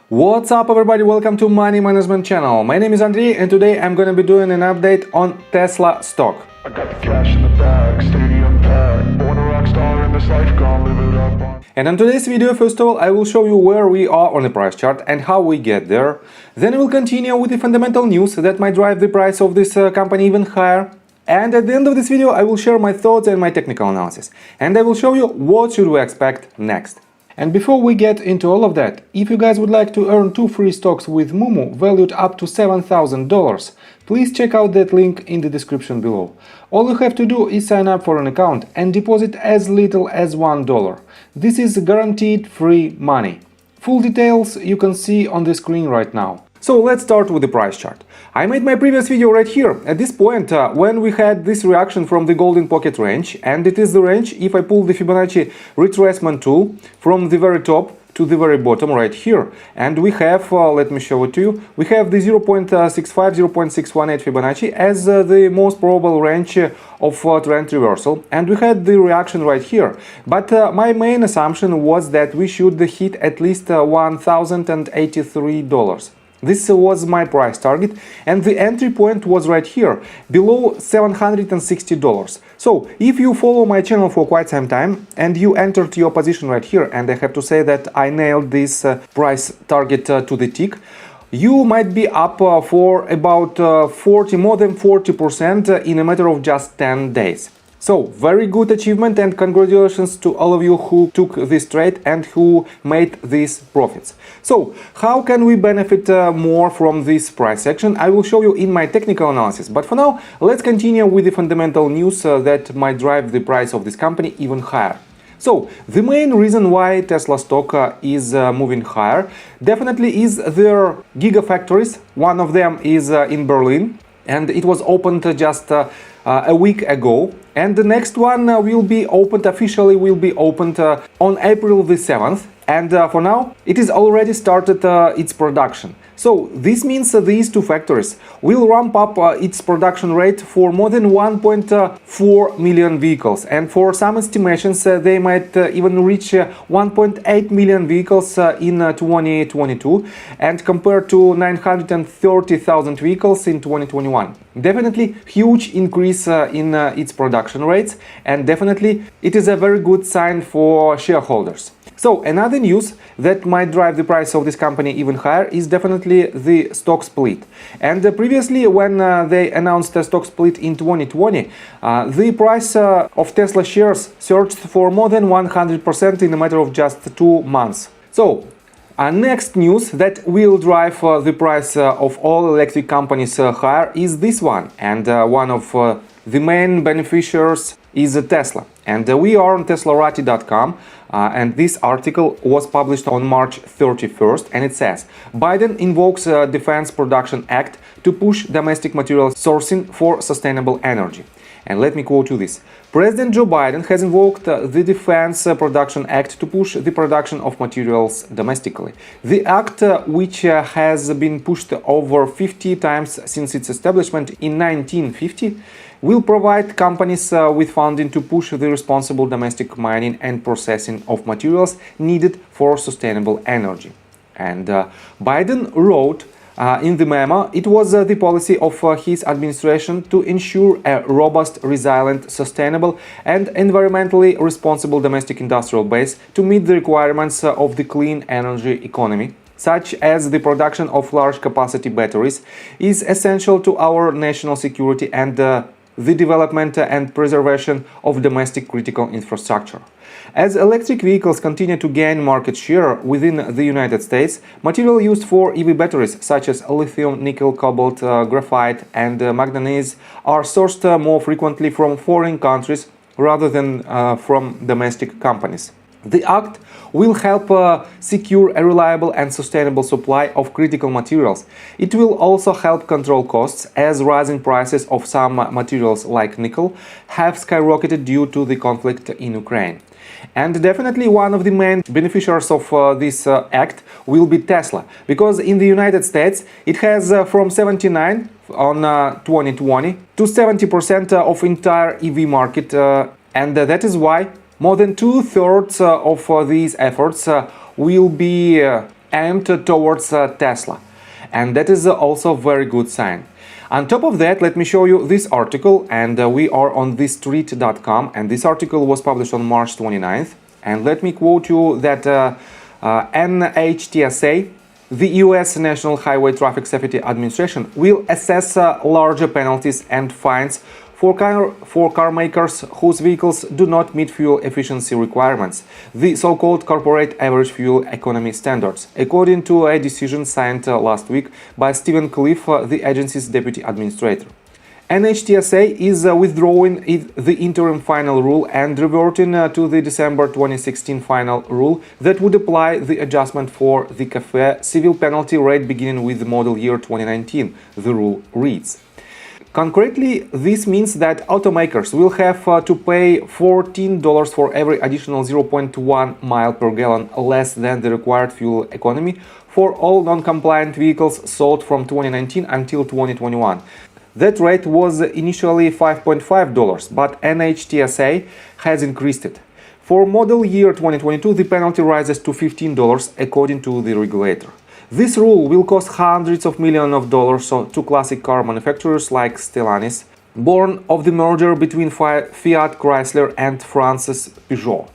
What's up everybody, welcome to Money Management channel. My name is Andrei and today I'm gonna be doing an update on Tesla stock. I got the cash in the bag, stadium packed. Born a rock star in this life, gonna live it up on. And in today's video, first of all, I will show you where we are on the price chart and how we get there. Then I will continue with the fundamental news that might drive the price of this company even higher. And at the end of this video, I will share my thoughts and my technical analysis. And I will show you what should we expect next. And before we get into all of that, if you guys would like to earn 2 free stocks with Moomoo valued up to $7,000, please check out that link in the description below. All you have to do is sign up for an account and deposit as little as $1. This is guaranteed free money. Full details you can see on the screen right now. So let's start with the price chart. I made my previous video right here, at this point when we had this reaction from the golden pocket range, and it is the range if I pull the Fibonacci retracement tool from the very top to the very bottom right here. And we have, let me show it to you, we have the 0.65, 0.618 Fibonacci as the most probable range of trend reversal, and we had the reaction right here. But my main assumption was that we should hit at least $1,083. This was my price target, and the entry point was right here, below $760. So, if you follow my channel for quite some time and you entered your position right here, and I have to say that I nailed this price target to the tick, you might be up for about more than 40% in a matter of just 10 days. So, very good achievement and congratulations to all of you who took this trade and who made these profits. So, how can we benefit more from this price action? I will show you in my technical analysis. But for now, let's continue with the fundamental news that might drive the price of this company even higher. So, the main reason why Tesla stock is moving higher definitely is their gigafactories. One of them is in Berlin, and it was opened just a week ago, and the next one will be opened officially on April the 7th, and for now it is already started its production. So this means these two factories will ramp up its production rate for more than 1.4 million vehicles, and for some estimations they might even reach 1.8 million vehicles in 2022, and compared to 930,000 vehicles in 2021. Definitely huge increase in its production rates, and definitely it is a very good sign for shareholders. So another news that might drive the price of this company even higher is definitely the stock split. And previously, when they announced a stock split in 2020, the price of Tesla shares surged for more than 100% in a matter of just 2 months. So next news that will drive the price of all electric companies higher is this one, and one of the main beneficiaries is Tesla. And we are on teslarati.com, and this article was published on March 31st, and it says Biden invokes Defense Production Act to push domestic material sourcing for sustainable energy. And let me quote you this. President Joe Biden has invoked the Defense Production Act to push the production of materials domestically. The act, which has been pushed over 50 times since its establishment in 1950, will provide companies with funding to push the responsible domestic mining and processing of materials needed for sustainable energy. And Biden wrote in the memo, it was the policy of his administration to ensure a robust, resilient, sustainable and environmentally responsible domestic industrial base to meet the requirements of the clean energy economy, such as the production of large-capacity batteries, is essential to our national security and the development and preservation of domestic critical infrastructure. As electric vehicles continue to gain market share within the United States, material used for EV batteries such as lithium, nickel, cobalt, graphite and manganese are sourced more frequently from foreign countries rather than from domestic companies. The Act will help secure a reliable and sustainable supply of critical materials. It will also help control costs, as rising prices of some materials like nickel have skyrocketed due to the conflict in Ukraine. And definitely one of the main beneficiaries of this act will be Tesla, because in the United States it has from 79 on 2020 to 70% of entire EV market, and that is why more than 2/3 of these efforts will be aimed towards Tesla, and that is also a very good sign. On top of that, let me show you this article, and we are on thisstreet.com, and this article was published on March 29th, and let me quote you that NHTSA, the US National Highway Traffic Safety Administration, will assess larger penalties and fines for car makers whose vehicles do not meet fuel efficiency requirements, the so-called corporate average fuel economy standards, according to a decision signed last week by Stephen Cliff, the agency's deputy administrator. NHTSA is withdrawing the interim final rule and reverting to the December 2016 final rule that would apply the adjustment for the CAFE civil penalty rate beginning with model year 2019, the rule reads. Concretely, this means that automakers will have to pay $14 for every additional 0.1 mile per gallon less than the required fuel economy for all non-compliant vehicles sold from 2019 until 2021. That rate was initially $5.5, but NHTSA has increased it. For model year 2022, the penalty rises to $15 according to the regulator. This rule will cost hundreds of millions of dollars to classic car manufacturers like Stellantis, born of the merger between Fiat Chrysler and France's Peugeot.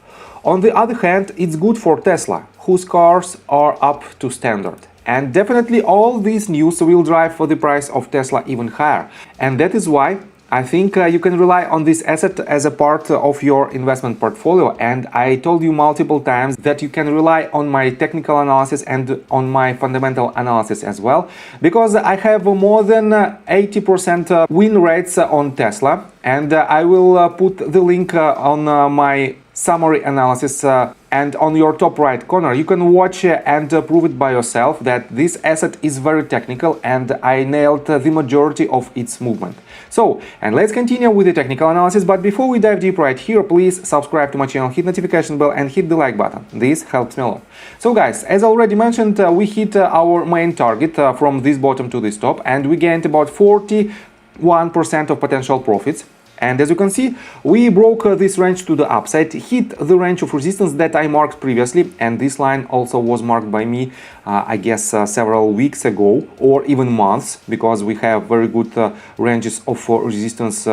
On the other hand, it's good for Tesla, whose cars are up to standard. And definitely all this news will drive for the price of Tesla even higher. And that is why I think you can rely on this asset as a part of your investment portfolio, and I told you multiple times that you can rely on my technical analysis and on my fundamental analysis as well, because I have more than 80% win rates on Tesla, and I will put the link on my summary analysis and on your top right corner. You can watch and prove it by yourself that this asset is very technical and I nailed the majority of its movement. So, and let's continue with the technical analysis, but before we dive deep right here, please subscribe to my channel, hit notification bell and hit the like button. This helps me a lot. So guys, as already mentioned, we hit our main target from this bottom to this top, and we gained about 41% of potential profits. And as you can see, we broke this range to the upside, hit the range of resistance that I marked previously, and this line also was marked by me, I guess, several weeks ago or even months, because we have very good ranges of resistance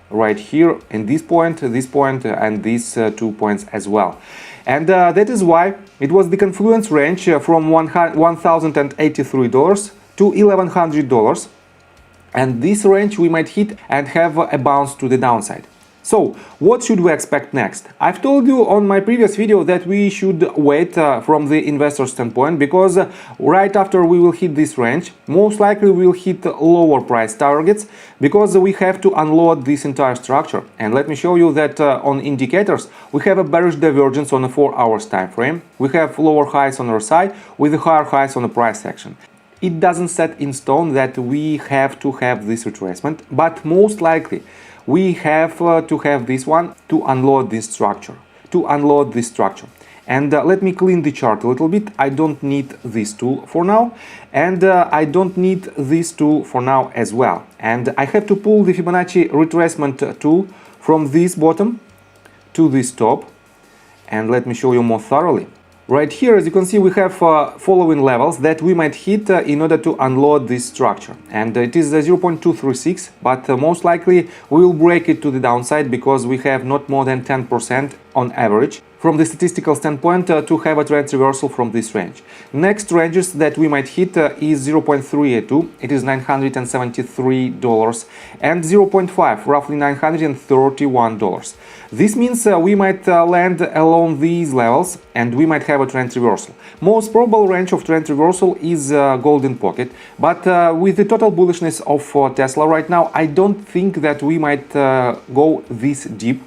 right here in this point, and these 2 points as well. And that is why it was the confluence range from $1,083 to $1,100. And this range we might hit and have a bounce to the downside. So, what should we expect next? I've told you on my previous video that we should wait from the investor standpoint, because right after we will hit this range, most likely we will hit lower price targets, because we have to unload this entire structure. And let me show you that on indicators, we have a bearish divergence on a 4 hours time frame. We have lower highs on our side with higher highs on the price action. It doesn't set in stone that we have to have this retracement, but most likely we have to have this one to unload this structure, And let me clean the chart a little bit. I don't need this tool for now, and I don't need this tool for now as well. And I have to pull the Fibonacci retracement tool from this bottom to this top, and let me show you more thoroughly. Right here, as you can see, we have following levels that we might hit in order to unload this structure. And it is 0.236, but most likely we will break it to the downside, because we have not more than 10% on average from the statistical standpoint to have a trend reversal from this range. Next ranges that we might hit is 0.382, it is $973, and 0.5, roughly $931. This means we might land along these levels and we might have a trend reversal. Most probable range of trend reversal is golden pocket, but with the total bullishness of Tesla right now, I don't think that we might go this deep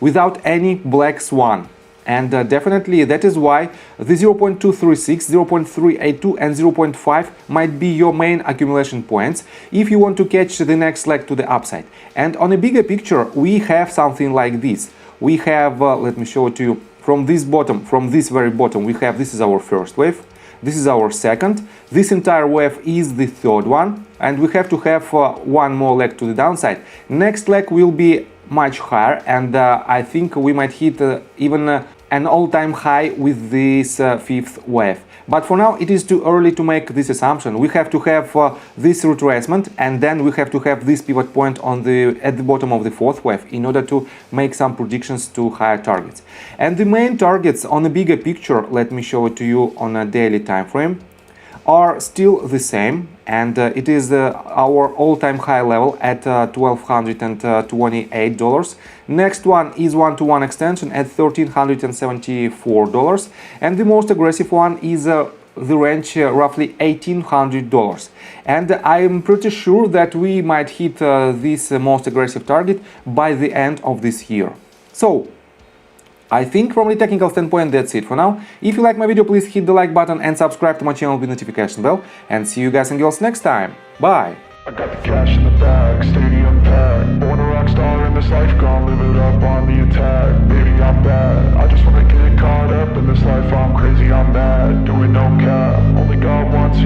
without any black swan. And definitely that is why the 0.236, 0.382 and 0.5 might be your main accumulation points if you want to catch the next leg to the upside. And on a bigger picture, we have something like this. We have, let me show it to you, from this bottom, from this very bottom, we have, this is our first wave, this is our second, this entire wave is the third one, and we have to have one more leg to the downside. Next leg will be much higher, and I think we might hit even an all-time high with this fifth wave. But for now, it is too early to make this assumption. We have to have this retracement, and then we have to have this pivot point at the bottom of the fourth wave in order to make some predictions to higher targets. And the main targets on a bigger picture, let me show it to you on a daily time frame, are still the same, and it is our all-time high level at $1,228. Next one is one-to-one extension at $1,374, and the most aggressive one is the range roughly $1,800. And I am pretty sure that we might hit this most aggressive target by the end of this year. So I think from the technical standpoint that's it for now. If you like my video, please hit the like button and subscribe to my channel with notification bell. And see you guys and girls next time. Bye! I got the cash in the bag, stadium packed. Born a rock star in this life, gonna live it up on the attack. Baby, I'm bad. I just wanna get caught up in this life. I'm crazy, I'm mad. Doing no cap. Only God wants